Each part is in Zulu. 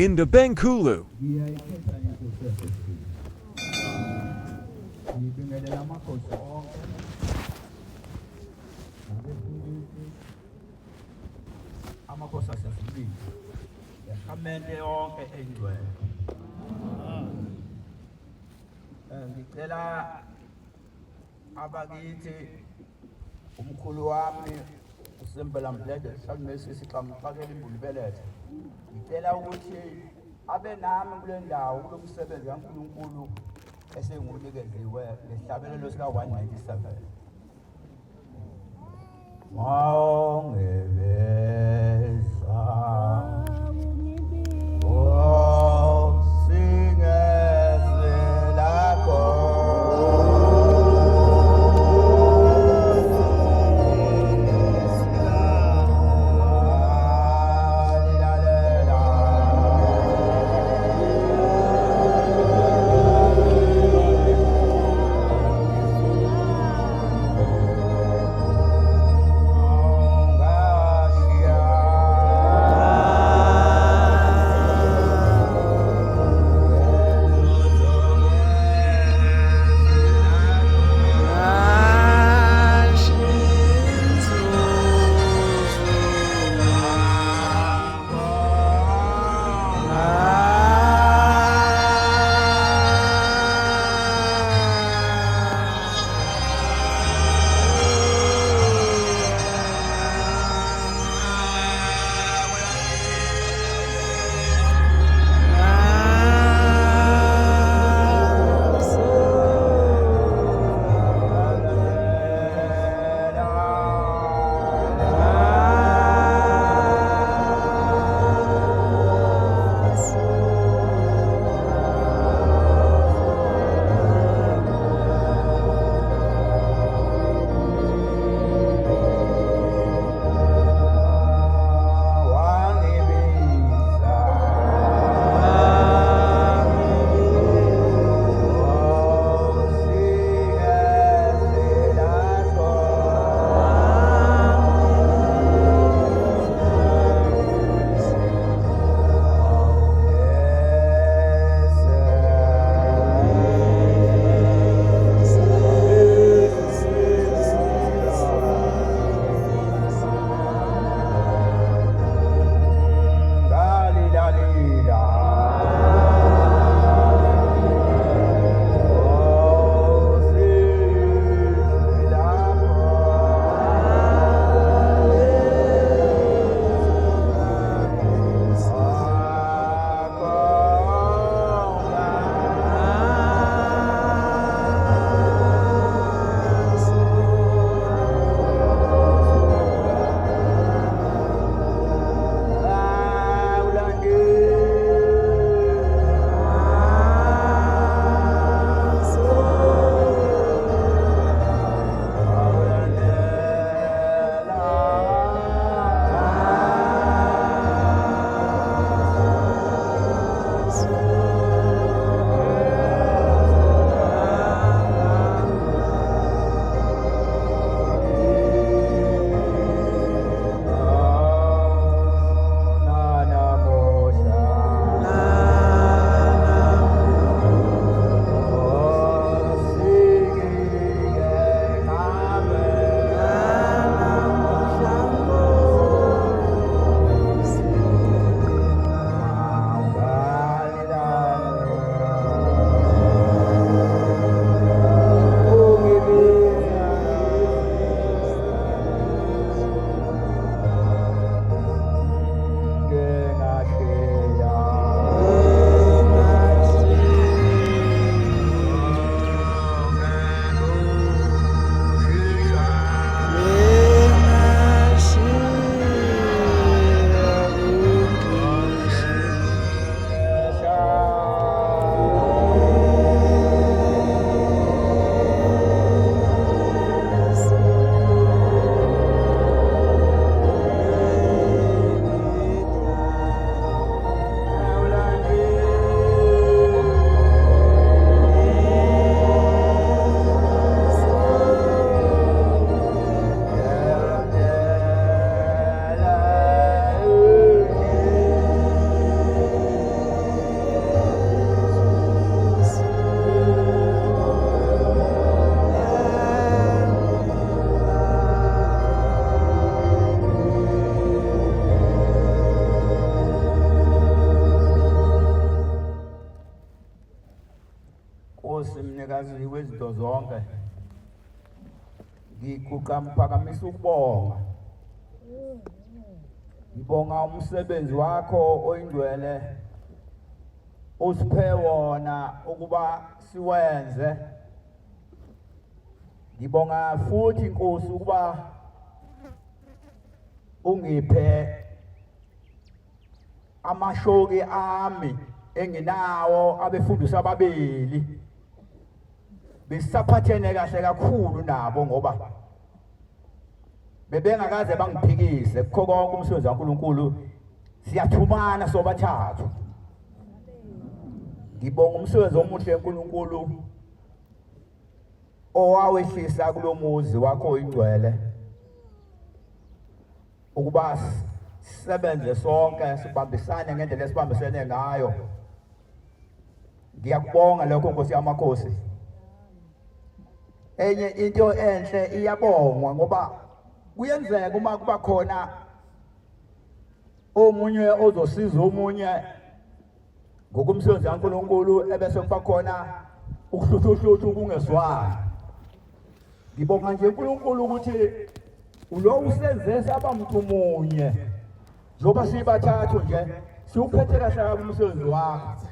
in the Benkulu. Ngiyayikhetha inkosi yaseSizulu. Ngibingelela amakhosi onke. Nabefundisi. Amakhosi aseSizulu. Yakhamende yonke engcwele. Ngicela abakithi umkhulu wami uSembela Mdlede sakumesisi xamxakela imbulubelethe. Ngicela ukuthi abe nami kule ndawo kulomsebenzi kaNkulunkulu esengunikeziwe ngehlabelelo sika 197. Mawungebeza Gashi mhlekazi wezinto zonke ngikuphakamisa ukubonga ngibonga umsebenzi wakho oyingcwele usiphe wona ukuba siwenze ngibonga futhi Nkosi ukuba ungiphe amashoki ami enginawo abefundisi ababili besaphathene kahle kakhulu nabo ngoba bebengakaze bangiphikise kukho konke umsebenzi kaNkulunkulu siyathumana sobathathu ngibonga umsebenzi omuhle kaNkulunkulu owawehlisa kulomuzi wakho oyingcwele ukuba sisebenze sonke sibambisane ngendlela esibambisene ngayo ngiyakubonga lokho Nkosi yamakhosi enye into enhle iyabongwa ngoba kuyenzeka uma kuba khona omunye ozosiza omunye ngokumsebenzi kaNkulunkulu ebese kuba khona ukuhluthuluthu kungeswani ngibonga nje uNkulunkulu ukuthi ulo usenze saba muntu munye njoba sibathathu nje siuphethe kahle kabi umsebenzi wakho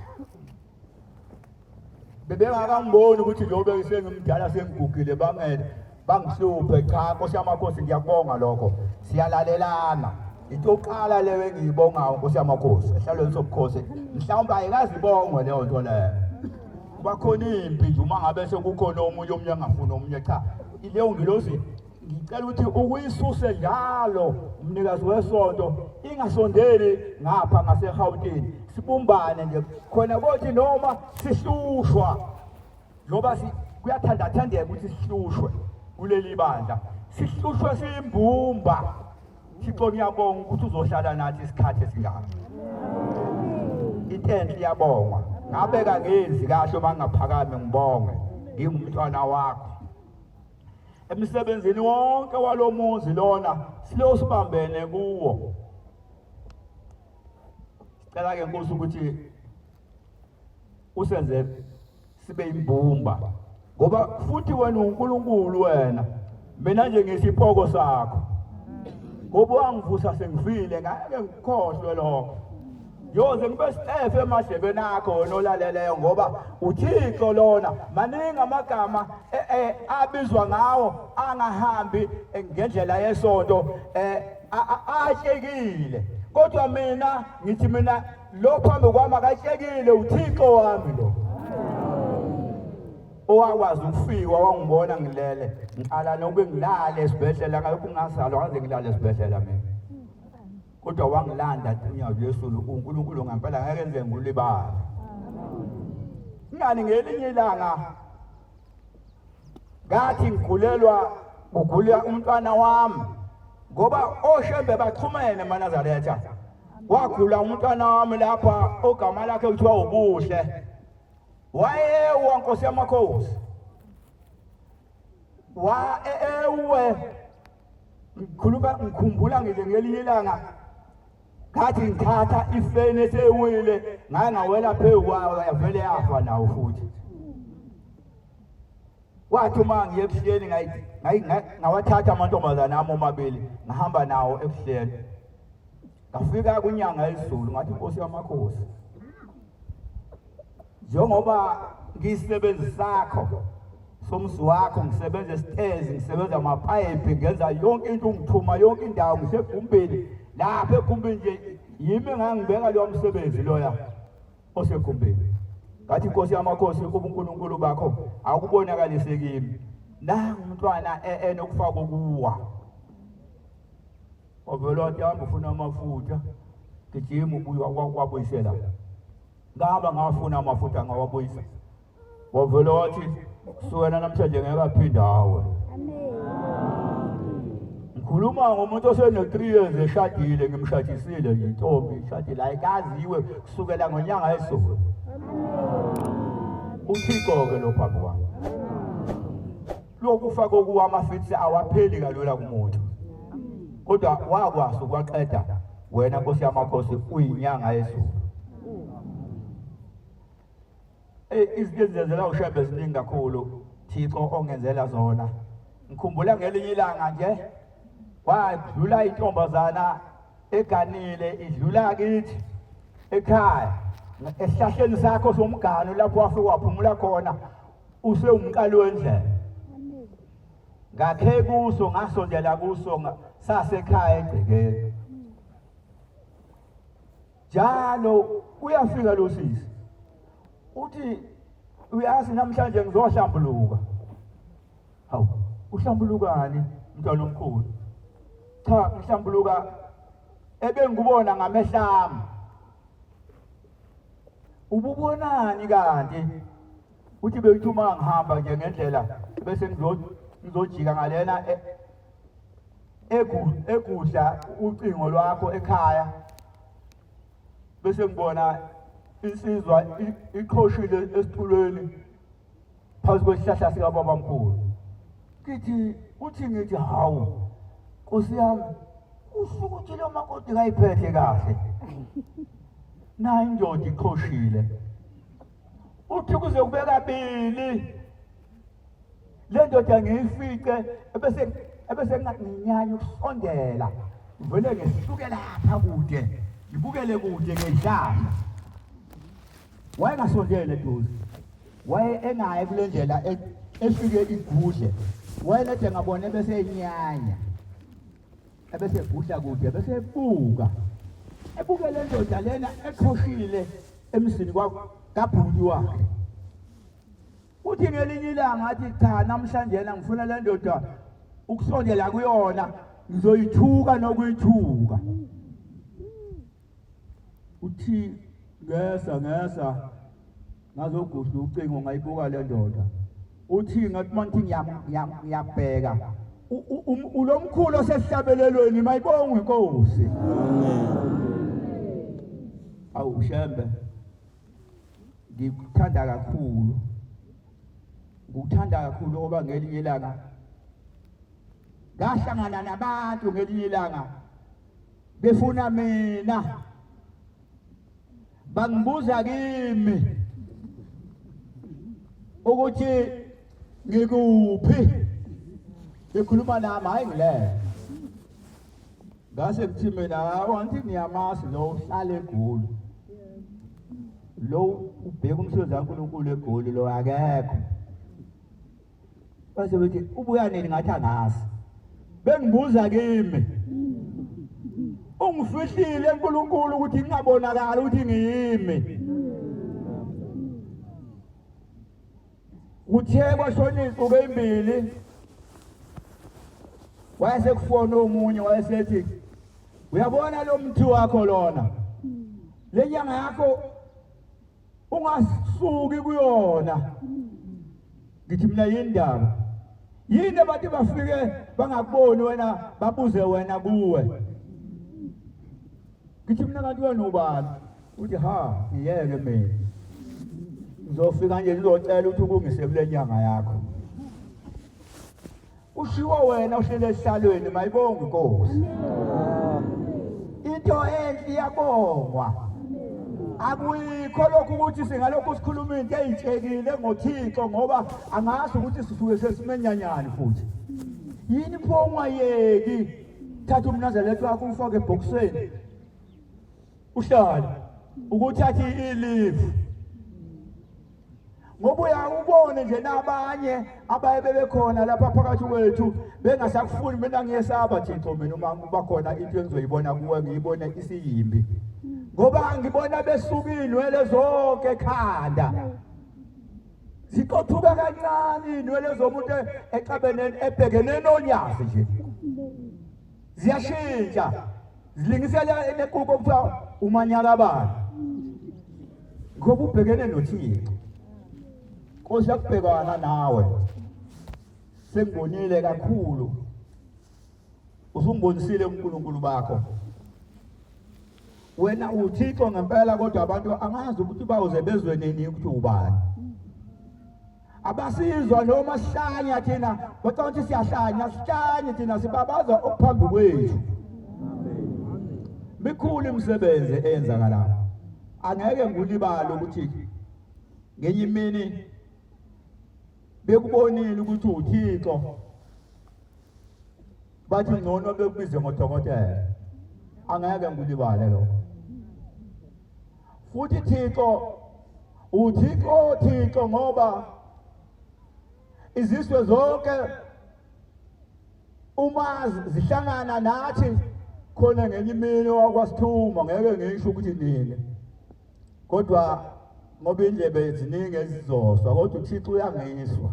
bebengakangiboni ukuthi njoba sengimdala sengigugile bangene bangihluphe cha Nkosi yamakhosi ngiyakubonga lokho siyalalelana into oqala leyo engiyibongayo Nkosi yamakhosi ehlalweni sobukhosi mhlawumbe ayikazi ibongwe leyo nto leyo kuba khona impi nje uma ngabe sekukhona omunye angafuna omunye cha ileyo ngilozi ngicela ukuthi ukuyisuse njalo umnikazi wesonto ingasondeli ngapha ngaseGauteng sibumbane nje khona kothi noma sihlushwa njoba kuyathandathandeka ukuthi sihlushwe kuleli bandla sihlushwe siyimbumba Thixo ngiyabonga ukuthi uzohlala nathi isikhathi esingaka intenhle iyabongwa ngabeka ngenzi kahle uma ngaphakame ngibonge ngingumntwana wakho emsebenzini wonke walomuzi lona silo sibambene kuwo sicela ke Nkosi ukuthi usenze sibe imbumba ngoba futhi wena uNkulunkulu wena mina nje ngisiphoko sakho ngoba wangivusa sengifile ngeke ngikhohlwe lokho yoze ngibe sicefe emadlebeni akho nolaleleyo ngoba uThixo lona maningi amagama abizwa ngawo angahambi ngendlela yesonto ahlekile kodwa mina ngithi mina lo phambi kwami akahlekile uThixo wami lo owakwazi ukufika wangibona ngilele ngiqala nobe ngilale esibhedlela ngayikho ngazalwa ngaze ngilale esibhedlela mina kodwa wangilanda uNyazi Lwezulu uNkulunkulu ngempela ngeke enze ngulibala ngani ngelinye ilanga ngathi ngigulelwa ugula umntwana wami ngoba oShembe baxhumene eNazaretha wagula umntwana wami lapha ogama lakhe kuthiwa ubuhle wayewa Nkosi yamakhosi ewe ngikhumbula ngize ngelinye ilanga ngathi ngithatha ifeni esewile ngangawela phezu kwayo yavele yafa nawo futhi wathi uma ngiye ebuhleni ngawathatha amantombazana ami omabili ngahamba nawo ebuhleni ngafika kunyanga yezulu ngathi Nkosi yamakhosi njengoba ngisebenzi sakho somzi wakho ngisebenza esitezi ngisebenza amapayipi ngenza yonke into ngithuma yonke indawo ngisegumbeni lapha egumbeni nje yimi ngangibeka lo msebenzi loya osegumbeni ngathi Nkosi yamakhosi kuba uNkulunkulu bakho akubonakalise kimi la umntwana enokufaka kuwa oveloti hamba ufuna amafutha gijima ubuye wakwabuyisela ngaba ngafuna amafutha ngawabuyisa waveloti suwena namhlanje ngeke aphinda awe ngikhuluma ngomuntu osene 3 years eshadile ngimshadisile intombi ishadile ayikaziwe kusukela ngonyanga yesizwe uThixo ke lo phambi kwami lokufa kokuwa amafithi awapheli kalula kumuntu kodwa wakwazi ukwaqeda wena Nkosi yamakhosi uyinyanga yesizwe izinto ezenzela uShembe ziningi kakhulu Thixo ongenzela zona. Ngikhumbula ngelinye ilanga nje wadlula intombazana eganile idlula kithi ekhaya esihlahleni sakho somgano lapho wafika waphumula khona usewumqalo wendlela. Ngakhe kuso ngasondela kuso sasekhaya egcekeni. Njalo uyafika lo sisi. Uthi uyazi namhlanje ngizohlambuluka. Hawu, uhlambulukani mntwana omkhulu? Cha, ngihlambuluka ebengubona ngamehlami. Ububonani kanti? Uthi bekuthuma ngihamba nje ngendlela bese ngizojika ngalena egudla ucingo lwakho ekhaya. Bese ngibona insizwa iqhoshile esitulweni phansi kwesihlahla sika baba mkhulu. Uthi hawu Nkosi yami usuku uthi lo makoti kayiphethe kahle. Na indoda iqhoshile. Uthi kuze kube kabili le ndoda ngiyifice ebese nginyanya ukusondela. Ngivele ngisuke lapha kude. Ngibukele kude ngehlahla. Wayengasondele eduze. Engaye kule ndlela efike igudle. Wayelede ngabona bese enyanya. Ebese egudla kude bese ebuka. Ebuke le ndoda lena eqhoshile emsini kabhuti wakhe. Uthi ngelinye ilanga athi cha namhlanje ngifuna le ndoda ukusondela kuyona ngizoyithuka nokuyithuka. Uthi ngesa ngazogudla ucingo ngayibuka le ndoda. Uthi ngathi manje ngiyabheka ulomkhulu osesihlabelelweni mayibonge inkosi. Awu Shembe ngikuthanda kakhulu. Ngikuthanda kakhulu ngoba ngelinye ilanga ngahlangana nabantu ngelinye ilanga befuna mina bangibuza kimi ukuthi ngikuphi ekhuluma nami hayi ngile. Ngase kuthi mina awanti ngiyamazi lo uhlala eGoli. Lo ubheka umsebenzi kaNkulunkulu eGoli lo akekho. Base bethi ubuya nini ngathi angazi. Bengibuza kimi. Ungifihlile uNkulunkulu ukuthi ngingabonakala ukuthi ngiyimi. Uthe kwashona izinsuku ezimbili. Wayesekufona omunye wayesethi uyabona lo mthi wakho lona. Le nyanga yakho ungasuki kuyona. Ngithi mina yindaba. Yini abathi bafike bangakuboni wena babuze wena kuwe. Ngithi mina kanti wena ubani? Uthi ngiyeke mina. Ngizofika nje ngizocela ukuthi ukungise kule nyanga yakho. Ushiwo wena uhlele esihlalweni mayibonge inkosi. Into enhle iyabongwa. Akuyikho lokhu ukuthi singalokhu sikhuluma into ezitshekile ngoThixo ngoba angazi ukuthi sisuke sesimenyanyani futhi. Yini pho ungayeki thatha umnazalethu wakho ufake ebhokisini. Uhlale ukuthi athi ilive. Ngoba uyabone nje nabanye abaye khona lapha phakathi kwethu bengasakufuni mina ngiyesaba Thixo mina uma kuba khona into engizoyibona kuwe ngiyibone isiyimbi. Ngoba ngibona besuka inwele zonke ekhanda. Ziqothuka kancane inwele zomuntu ebhekene noNyazi nje. Ziyashintsha. Zilingisela eNekuko kuthiwa uManyakabani. Ngoba ubhekene noThixo. Nkosi yakubhekana nawe. Sengibonile kakhulu. Usungbonisile uNkulunkulu bakho. Wena uThixo ngempela kodwa abantu angazi ukuthi bawuze bezwe nini ukuthi ubani. Abasizwa noma sihlanya thina, kodwa ukuthi siyahlanya, sihlanye thina sibabaza okuphambi kwethu. Mikhulu imisebenzi eyenzakalayo. Angeke ngulibale ukuthi ngenye imini bekubonile ukuthi uThixo bathi ngcono bekubize ngodokotela angeke ngulibale lokho futhi uThixo ngoba izizwe zonke uma zihlangana nathi khona ngenye imini wakwaSithuma ngeke ngisho ukuthi nini kodwa ngoba indlebe eziningi ezizoswa kodwa uThixo uyangiswa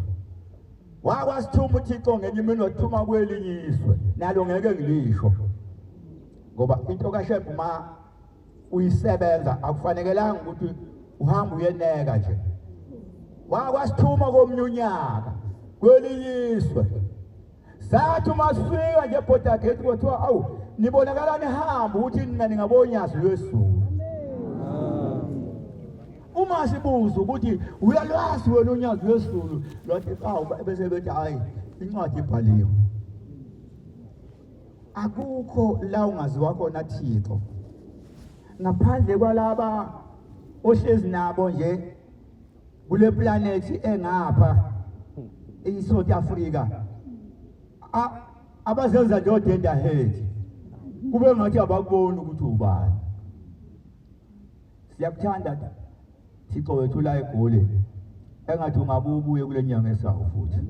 wakwaSithuma uThixo ngenye imini wathuma kwelinye iswe nalo ngeke ngilisho ngoba into kaShembe uma uyisebenza akufanekelanga ukuthi uhambe uyeneka nje wakwaSithuma komnye unyaka kwelinye iswe sathi uma sifika nje ebhodageti kwathiwa awu nibonakala nihamba ukuthi nina ningabo uNyazi Lwezulu uma sibuza ukuthi uyalwazi wena uNyazi Lwezulu lwathi awu bese bethi hayi incwadi ibhaliwe akukho la ungaziwa khona Thixo ngaphandle kwalaba ohlezi nabo nje kule planet engapha eSouth Africa abazenza nje odenda head kube ngathi abakuboni ukuthi ubani siyakuthanda Thixo wethu la eGoli engathi ungabubuye kule nyanga esayo futhi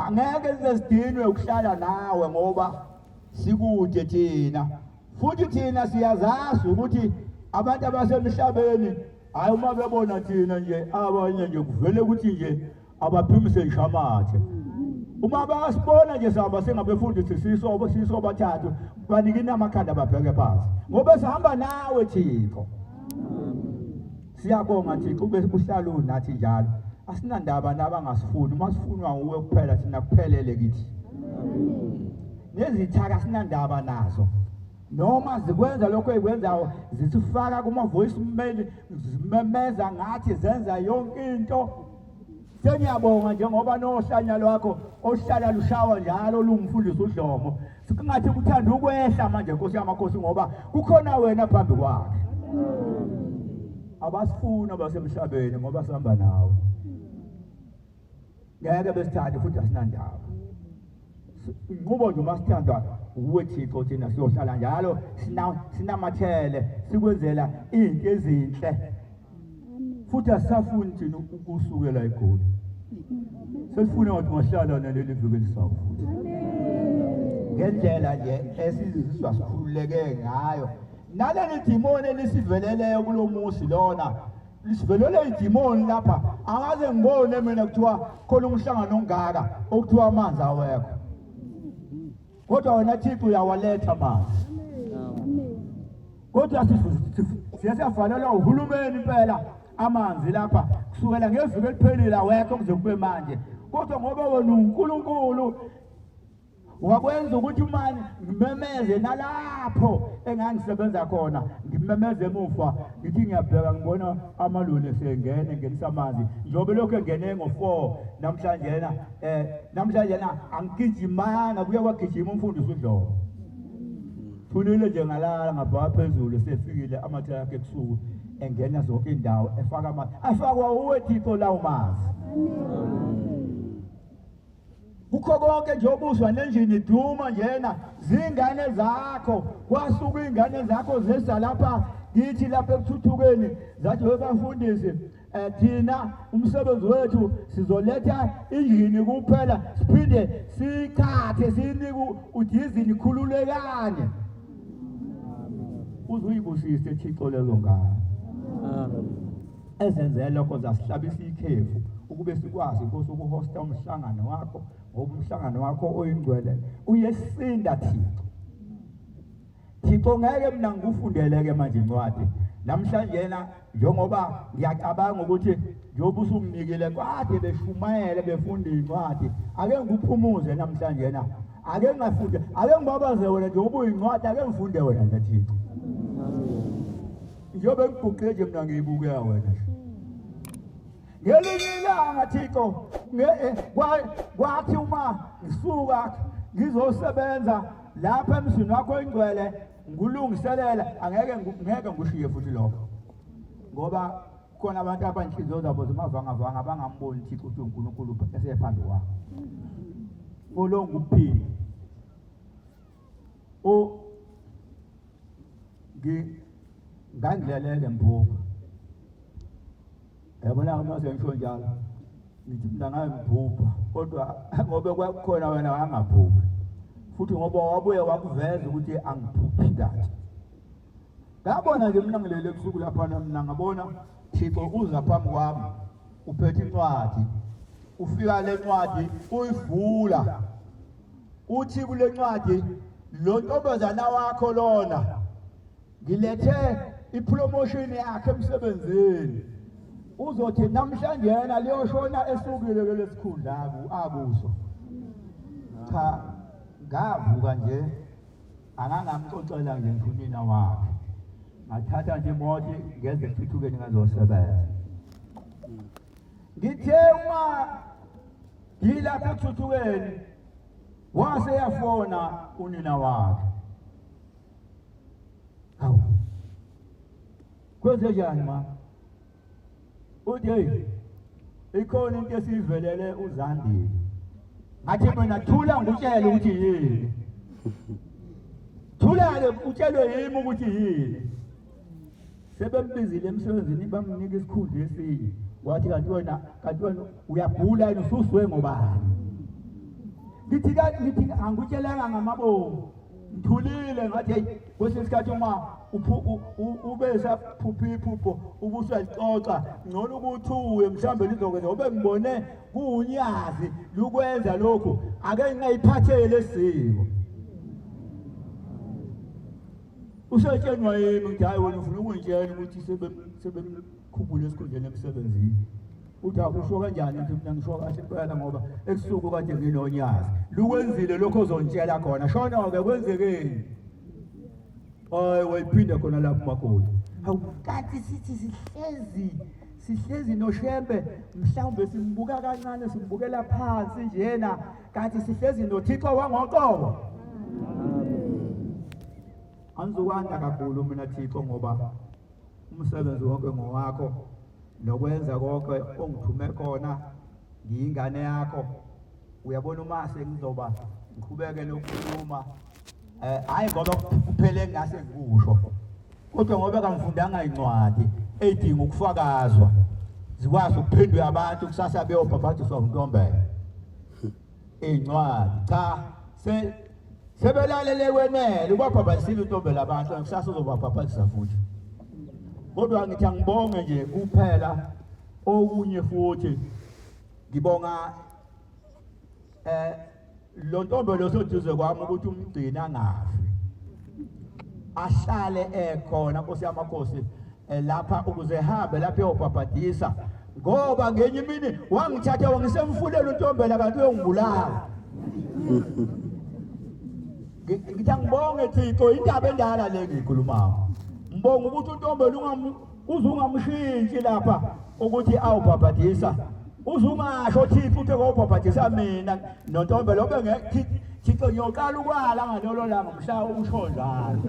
angeke sizesidinwe ukuhlala nawe ngoba sikude thina futhi thina siyazazi ukuthi abantu abasemhlabeni hayi uma bebona thina nje abanye nje kuvele ukuthi nje abaphimise ishamathe uma basibona nje sihamba singabefundisi siso bathathu banika inamakhanda babheke phansi ngoba sihamba nawe Thixo siyabonga Thixo ube uhlala unathi njalo asinandaba nabangasifuni uma sifunwa nguwe kuphela thina kuphelele kithi nezithaka sinandaba nazo noma zikwenza lokho ezikwenzayo zisifaka kuma voice mail zimemeza ngathi zenza yonke into sengiyabonga njengoba nohlanya lwakho ohlala lushawa njalo lungifundisa udlomo sikungathi kuthanda ukwehla manje Nkosi yamakhosi ngoba kukhona wena phambi kwakhe abasifuna basemhlabeni ngoba sihamba nawe ngeke besithande futhi asinandaba inqubo nje masithandwa uwe Thixo thina siyohlala njalo sinamathele sikwenzela izinto ezinhle futhi asafuni thina ukusukela eGoli sesifuna ukuthi ngahlala naleli viki elisayo futhi ngendlela nje esizizwa sikhululeke ngayo naleli dimoni elisiveleleyo kulomusi lona lisivelele idimoni lapha angaze ngibone mina kuthiwa khona umhlangano ongaka okuthiwa amanzi awekho kodwa wena Thixo uyawaletha amanzi kodwa siyafanelwa uhulumeni impela amanzi lapha kusukela ngeviki eliphelile awekho kuze kube manje kodwa ngoba wena uNkulunkulu wakwenza ukuthi manje ngimemeze nalapho engangisebenza khona ngimemeze emuva ngithi ngiyabheka ngibona amaloli sengene ngenisa amanzi njobe lokho engene ngo4 namhlanje angigijimanga kuye kwagijima umfundisi uDlomo thulile nje ngalala ngapha phezulu sefikile amathe yakhe kusuku engena zonke indawo efaka amanzi afakwa uwe Thixo lawo manzi kukho konke nje obuzwa nenjini iduma njena zingane zakho kwasuka ingane zakho zesa lapha kithi lapha ekuthuthukeni zathi webafundisi thina umsebenzi wethu sizoletha injini kuphela siphinde sikhathe sinike udizini khululekane uzuyibusise Thixo lezo ngane ezenzele lokho zasihlabisa ikhefu ukube sikwazi Nkosi ukuhosta umhlangano wakho ngoba umhlangano wakho oyingcwele uyesinda Thixo ngeke mina ngikufundeleke manje incwadi namhlanje njengoba ngiyacabanga ukuthi njengoba usungnikile kade beshumayele befunda incwadi ake ngikuphumuze namhlanje ake ngafunde ake ngibabaze wena njengoba uyincwadi ake ngifunde wena Thixo njengoba ngiguqe nje mina ngiyibukela wena ngelinye ilanga Thixo kwathi uma ngisuka ngizosebenza lapha emsini wakho oyingcwele ngulungiselela ngeke ngushiye futhi lokho ngoba khona abantu abanhliziyo zabo zimavanga bangamboni Thixo ukuthi uNkulunkulu esephambi kwabo olonga ukuphila ngangileleke Mphuphu yabona uma sengisho njalo ngithi mina ngayimphupha kodwa ngoba kwakhona wena wangaphuphi futhi ngoba wabuye wakuveza ukuthi angiphuphi kahle ngabona nje mina ngilele kusuku lapha mina ngabona Thixo uza phambi kwami uphethe incwadi ufika le ncwadi uyivula uthi kule ncwadi lo ntombazana wakho lona ngilethe ipromotion yakhe emsebenzini uzothi namhlanje yena liyoshona esukile kulesikhundla akuso cha ngavuka nje angangamxoxela nje ngikhulina wakhe ngathatha nje imoto ngeze ekuthuthukeni ngazosebenza ngithe uma ngilapha ekuthuthukeni wase yafona unina wakhe hawu kwenze njani ma uthi hey ikhona into esivelele uZandile ngathi mina thula ngutshela ukuthi yini thula utshelwe yimi ukuthi yini sebembizile emsebenzini bamnika isikhundla esinye wathi kanti wena uyagula yini ususwe ngobani ngithi angikutshelanga ngamabomu ngithulile ngathi hey kwesinye isikhathi uma ubesa phuphiphupho ubusayixoxa ngcono ukuthi uwe mhlambe lizokwenza ngoba ngibone kuunyazi lukwenza lokho ake ngingayiphathele esiko usetshenwa yimi ngithi hayi wena ufuna ukungitshela ukuthi sebemkhumbule esikhundleni emsebenzini uthi akusho kanjani ngithi mina ngisho kahle kuphela ngoba ekusuku kade nginonyazi lukwenzile lokho ozontshela khona shona-ke kwenzekeni wayiphinde khona lapho makoti hawu kanti sithi sihlezi noShembe mhlawumbe simbuka kancane simbukela phansi njena kanti sihlezi noThixo wangoqobo angizokwanda kakhulu mina Thixo ngoba umsebenzi wonke ngowakho nokwenza konke ongithume khona ngiyingane yakho uyabona uma sengizoba ngiqhubeke lokukhuluma hayi ngoba kuphele ngase ngikusho kodwa ngoba kangifundanga incwadi edinga ukufakazwa zikwazi ukuphendula abantu kusasa beyobhabhadiswa uNtombela incwadi cha sebelalele kwenele ubabhabhadisile uNtombela abantu kusasa uzobabhabhadisa futhi kodwa ngithi angibonge nje kuphela okunye futhi ngibonga lo Ntombela osoduze kwami ukuthi umgcina angafi ahlale ekhona Nkosi yamakhosi lapha ukuze ehambe lapha eyobhabhadisa ngoba ngenye imini wangithatha wangisemfulele uNtombela kanti uyongibulala ngithi angibonge Thixo indaba endala le ngikhulumayo ngibonga ukuthi uNtombela uzungamshintshi lapha ukuthi awubhabhadisa uzungasho Thixo ukuthi awubhabhadisa mina noNtombela obengeke Thixo ngiyoqala ukwala ngalolo langa mhla usho njalo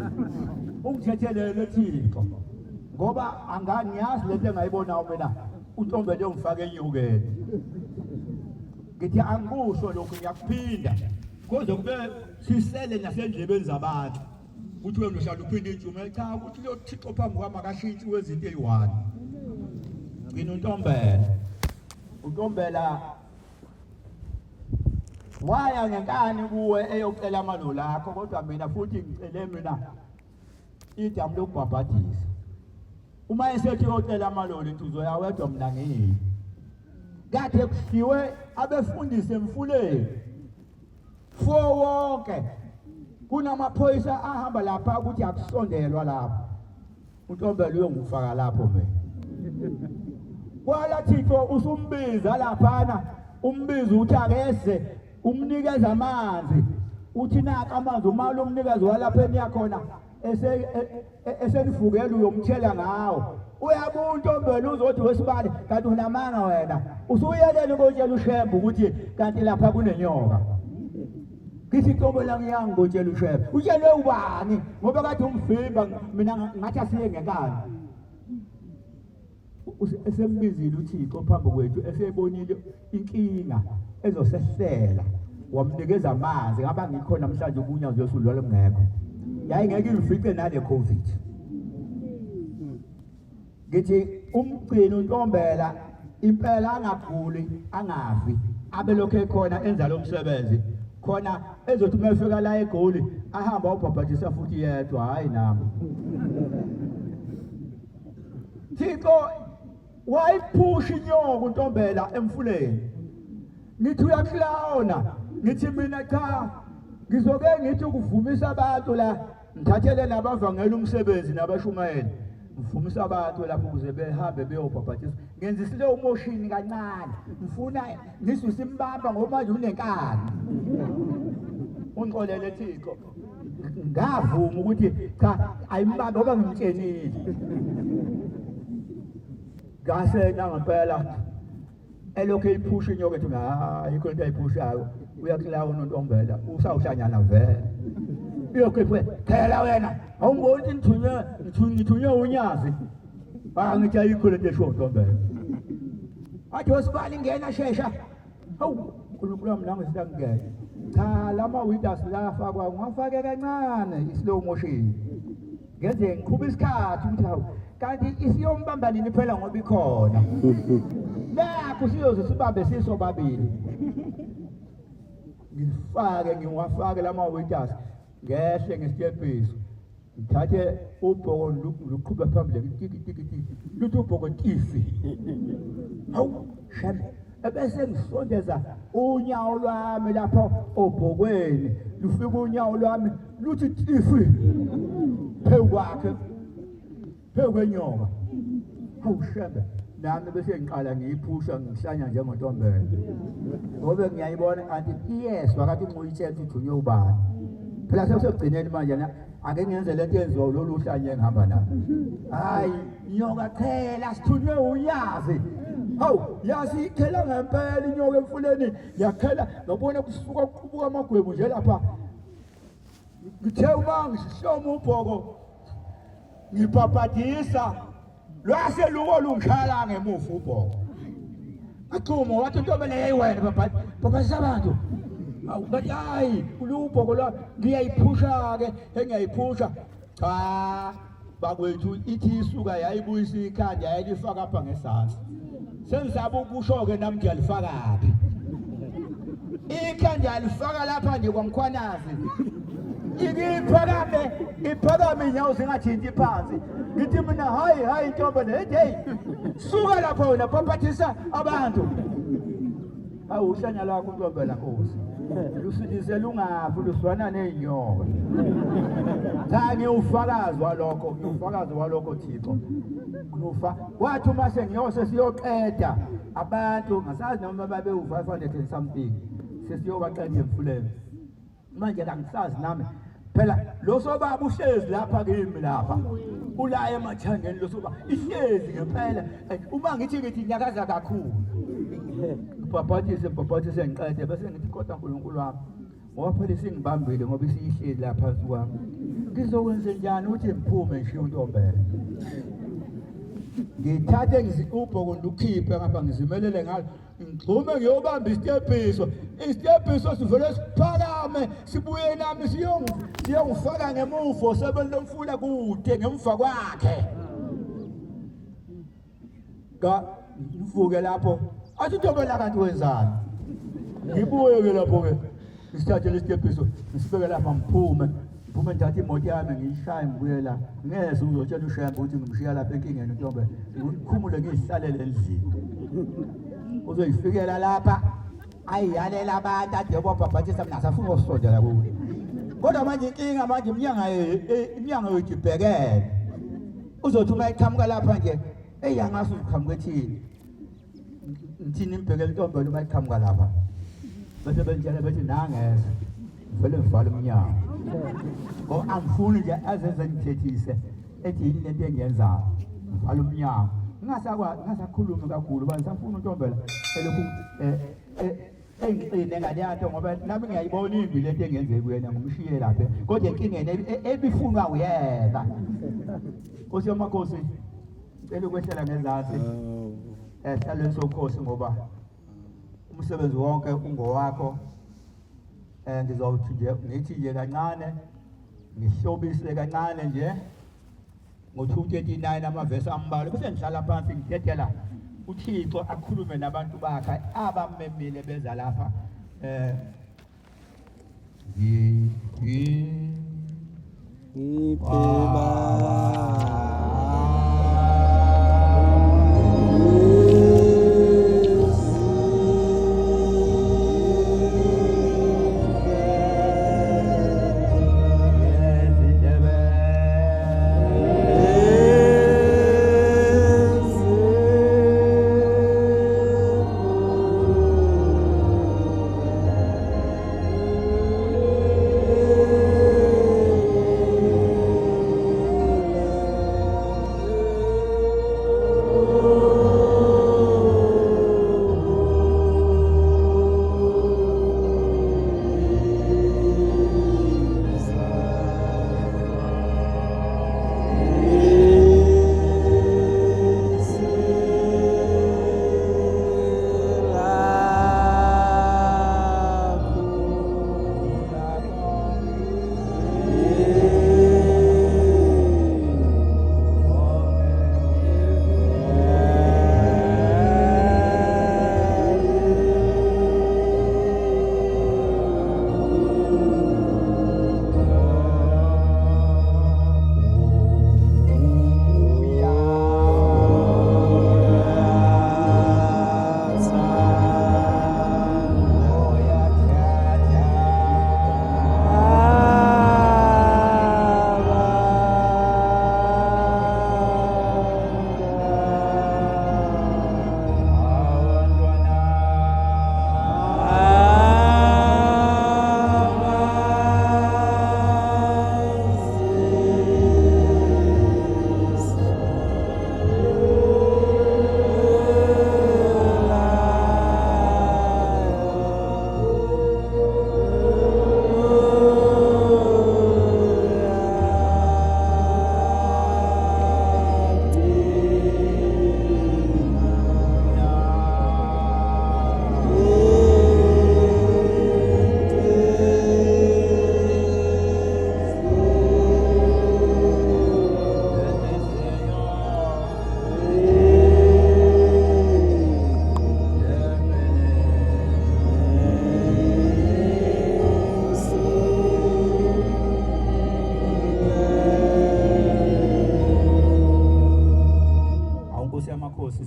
ungithethelele Thixo ngoba angangiyazi lento engayibona mina uNtombela ongifake enyukeni ngithi angikusho lokhu ngiyakuphinda kuze kube sisele nasendlebeni zabantu ukuthi wena uhlala uphinde intshumo cha ukuthi lo Thixo phambi kwami akashintshi wezinto eyi1 ngino uNtombela waya ngenkani kuwe eyocela amalolo akho kodwa mina futhi ngicele mina idamu lokubhabhadisa uma esethi uyocela amalolo intuzo yawedwa mina ngiyini kade kuhliwe abefundise emfuleni wonke kunamaphoyisa ahamba lapha ukuthi akusondelwa lapha uNtombela uyongifaka lapho mina kwala Thixo usumbiza laphana umbiza uthi akeze umnikeza amanzi uthi naka amanzi uma lo mnikazi walapha eniyakhona esenifukela uyomthela ngawo uyabuya uNtombela uzothi wesibali kanti unamanga wena usuyelele ukutshela uShembe ukuthi kanti lapha kunenyoka ngithi Ntombela ngiyangotshela uShembe utshelwe ubani ngoba kade umvimba mina ngathi asiye ngenkani esembizile uThixo phambi kwethu esebonile inkinga ezosehlela wamnikeza amanzi ngaba ngikho namhlanje uNyazi uNyazi lwalo ngekho yayingeke ifice nale COVID ngithi umgcini uNtombela impela angaguli angafi abe lokho ekhona enza lo msebenzi khona ezothi mayefika la eGoli ahamba ubhabhathisa futhi yedwa hayi nami Thixo wayiphusha inyoko uNtombela emfuleni ngithi uyaklawona ngithi mina cha ngizoke ngithi ukuvumisa abantu la ngithathele nabavangela umsebenzi nabashumayeli ngivumisa abantu lapho ukuze behambe beyobhabhathisa ngenza slow motion kancane ngifuna ngisusimbamba ngoba manje unenkani ungixolele Thixo ngavuma ukuthi cha ayimbamba ngoba ngimtshenile ngase ngempela elokho eyiphusha inyoko ethi hayi ikho into ayiphushayo uyaklawona uNtombela usawuhlanyana vele uyokephe phela wena awungoni ngithunywe uNyazi ngithi ayikho lento esho uNtombela athi wasibali ngena shesha hawu uNkulunkulu wami nangu singangena cha lama windows lafakwa ngafake kancane islow motion ngenze ngiqhubha isikhathi ukuthi hawu kanti isiyombamba nini phela ngoba ikhona lapho siyoze sibambe sisobabili ngiwafake lama windows ngehle ngesitebhiso ngithathe ubhoko luqhubha phambili tiki luthi ubhoko tifi hawu Shembe ebese ngisondeza unyawo lwami lapha obhokweni lufika unyawo lwami luthi tifi phezu kwakhe phezu kwenyoka hawu Shembe nami bese ngiqala ngiyiphusha ngihlanya njengoNtombela ngoba ngiyayibona kanti iyeswa kanti ngiyitshela ukuthi uthunye ubani phela sesegcineni manje ake ngenze lento yenziwa lolu hlanye ngihamba nayo hayi inyoka phela sithunywe uNyazi hawu yazi ikhela ngempela inyoka emfuleni yakhela ngabona kusuka kuqubuka amagwebu nje lapha ngithe uma ngihloma ubhoko ngibhabhadisa lwase luko lungikhala ngemuva ubhoko achuma wathi uNtombela yayiwena baba sabantu awubathi hayi ulubhoko la ngiyayiphusha ke engiyayiphusha cha bakwethu ithi isuka yayibuyisa ikhanda yayilifaka apha ngesasa sengisabe ukusho ke nami ngiyalifakaphi ikhanda yalifaka lapha nje kwaMkhwanazi iphakame inyawo zingathinti phansi ngithi mina hayi Ntombela hey suka lapho wena bhabhathisa abantu awu uhlanya lakho uNtombela Nkosi lusidise lungafi luswana nenyoka cha ngiyufakazi walokho Thixo kufa wathi uma sengiyose siyoqeda abantu ngasazi noma babe u500 and something sesiyobaqeda emfuleni manje kangisazi nami phela lo sobaba uhlezi lapha kimi lapha ulaye emathangeni lo soba ihlezi ngempela uma ngithi nyakaza kakhulu bhabhathise ngiqede bese ngithi kodwa uNkulunkulu wami ngoba phela singibambile ngoba isihleli lapha phansi kwami ngizokwenza njani ukuthi ngiphume ngishiye uNtombela ngithathe ubhoko ngikhiphe ngapha ngizimelele ngalo ngixhume ngiyobamba isitebhiso sivele siphakame sibuye nami siyongifaka ngemuva sebele lomfula kude ngemva kwakhe ngivuke lapho athi uNtombela kanti wenzani ngibuye ke lapho ke isithathe lesitebhiso ngisibeke lapha ngiphume ngidatha imoto yami ngiyishaya ngibuye la ngeze uzotshela uShembe ukuthi ngimshiya lapha enkingeni uNtombela ngikhumule ngihlalele endlini uzoyifikela lapha ayiyalela abantu ade bobhabhathisa mina safuna ukusondela kuwe kodwa manje inkinga manje iminyango yethu ibhekene uzothi uma iqhamuka lapha nje eyangase uziqhamuke ethini ngithini imbhekele uNtombela uma iqhamuka lapha bese bentshela bethi nangeza vele ngivala umnyango ngoba angifuni nje azenze ngithethise ethi yini lento engiyenzayo ngivala umnyango ngingasakhulumi kakhulu bani safuna uNtombela elokhu engicine ngale yanto ngoba nami ngiyayibona imbi lento engenzeke kuyena ngumshiye lapha kodwa inkingeni ebifunwa uyena Nkosi yamakhosi ngicela ukwehlela ngezansi esihlalweni sobukhosi ngoba umsebenzi wonke ungowakho. Ngizowuthi nje ngithi nje kancane ngihlobise kancane nje ngo-239 amavesi ambalwa bese ngihlala phansi ngidedela uThixo akhulume nabantu bakhe abamemile beza lapha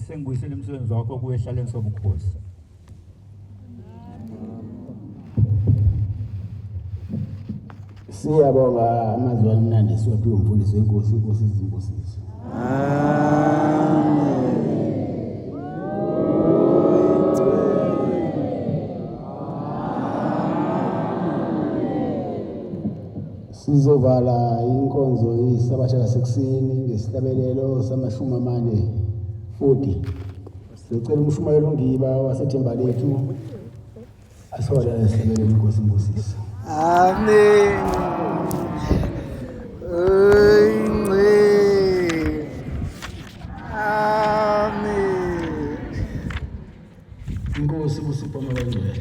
sengibuyisela umsebenzi wakho kuye ehlaleni sobukhosi. Siyabonga amazwi amnandi siwaphiwe umfundisi wenkosi, inkosi izimbusisi. Sizovala inkonzo isabatha lasekuseni ngesihlabelelo sama40. Sicela umshumayelo ongiba wasethemba lethu asola esihlabelelo inkosi imbusisi. Amen. Amen. Inkosi busipho amabengcwele.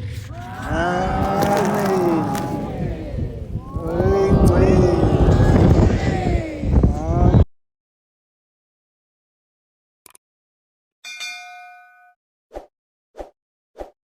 Amen.